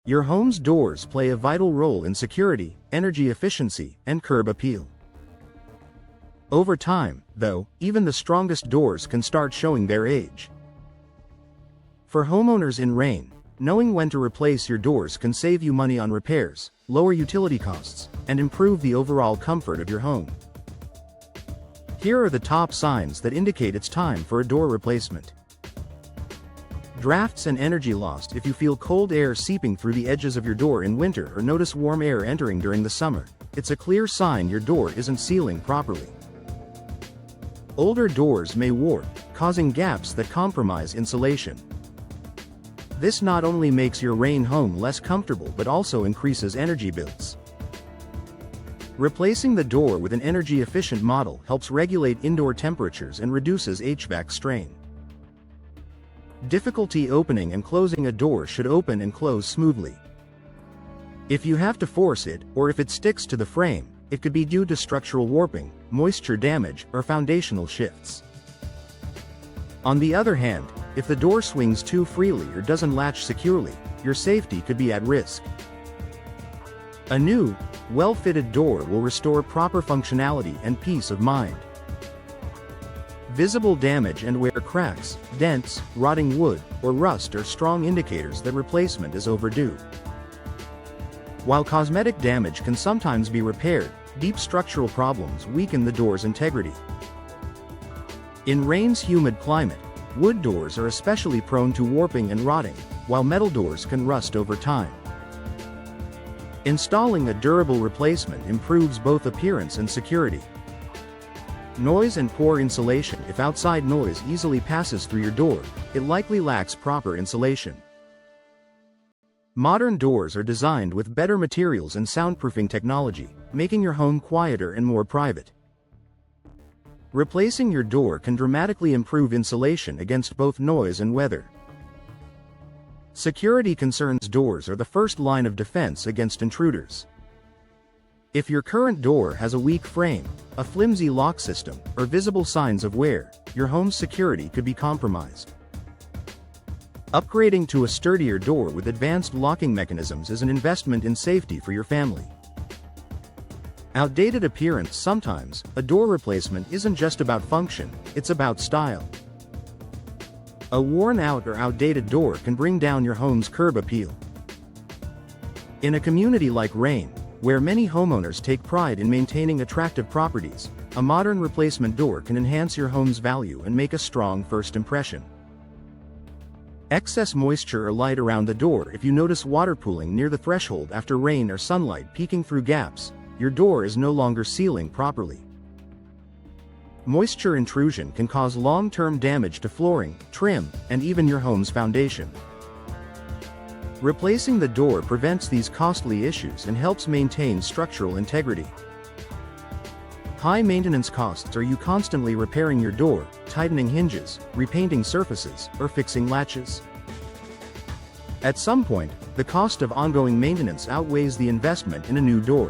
Your home's doors play a vital role in security, energy efficiency, and curb appeal. Over time, though, even the strongest doors can start showing their age. For homeowners in Rayne, knowing when to replace your doors can save you money on repairs, lower utility costs, and improve the overall comfort of your home. Here are the top signs that indicate it's time for a door replacement. Drafts and energy loss. If you feel cold air seeping through the edges of your door in winter or notice warm air entering during the summer, it's a clear sign your door isn't sealing properly. Older doors may warp, causing gaps that compromise insulation. This not only makes your Rayne home less comfortable but also increases energy bills. Replacing the door with an energy-efficient model helps regulate indoor temperatures and reduces HVAC strain. Difficulty opening and closing a door should open and close smoothly. If you have to force it, or if it sticks to the frame, it could be due to structural warping, moisture damage, or foundational shifts. On the other hand, if the door swings too freely or doesn't latch securely, your safety could be at risk. A new, well-fitted door will restore proper functionality and peace of mind. Visible damage and wear, cracks, dents, rotting wood, or rust are strong indicators that replacement is overdue. While cosmetic damage can sometimes be repaired, deep structural problems weaken the door's integrity. In Rayne's humid climate, wood doors are especially prone to warping and rotting, while metal doors can rust over time. Installing a durable replacement improves both appearance and security. Noise and poor insulation. If outside noise easily passes through your door, it likely lacks proper insulation. Modern doors are designed with better materials and soundproofing technology, making your home quieter and more private. Replacing your door can dramatically improve insulation against both noise and weather. Security concerns. Doors are the first line of defense against intruders. If your current door has a weak frame, a flimsy lock system, or visible signs of wear, your home's security could be compromised. Upgrading to a sturdier door with advanced locking mechanisms is an investment in safety for your family. Outdated appearance. Sometimes, a door replacement isn't just about function, it's about style. A worn-out or outdated door can bring down your home's curb appeal. In a community like Rayne, where many homeowners take pride in maintaining attractive properties, a modern replacement door can enhance your home's value and make a strong first impression. Excess moisture or light around the door. If you notice water pooling near the threshold after rain or sunlight peeking through gaps, your door is no longer sealing properly. Moisture intrusion can cause long-term damage to flooring, trim, and even your home's foundation. Replacing the door prevents these costly issues and helps maintain structural integrity. High maintenance costs. Are you constantly repairing your door, tightening hinges, repainting surfaces, or fixing latches? At some point, the cost of ongoing maintenance outweighs the investment in a new door.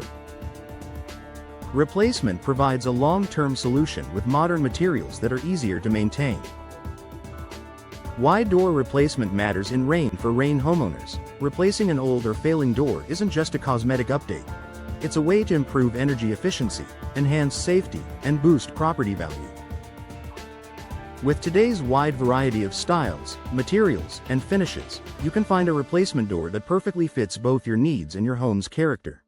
Replacement provides a long-term solution with modern materials that are easier to maintain. Why door replacement matters in Rayne. For Rayne homeowners, replacing an old or failing door isn't just a cosmetic update. It's a way to improve energy efficiency, enhance safety, and boost property value. With today's wide variety of styles, materials, and finishes, you can find a replacement door that perfectly fits both your needs and your home's character.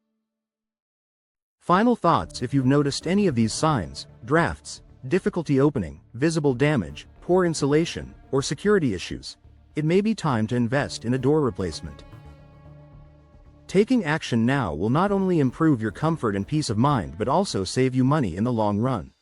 Final thoughts. If you've noticed any of these signs, drafts, difficulty opening, visible damage, poor insulation, or security issues, it may be time to invest in a door replacement. Taking action now will not only improve your comfort and peace of mind but also save you money in the long run.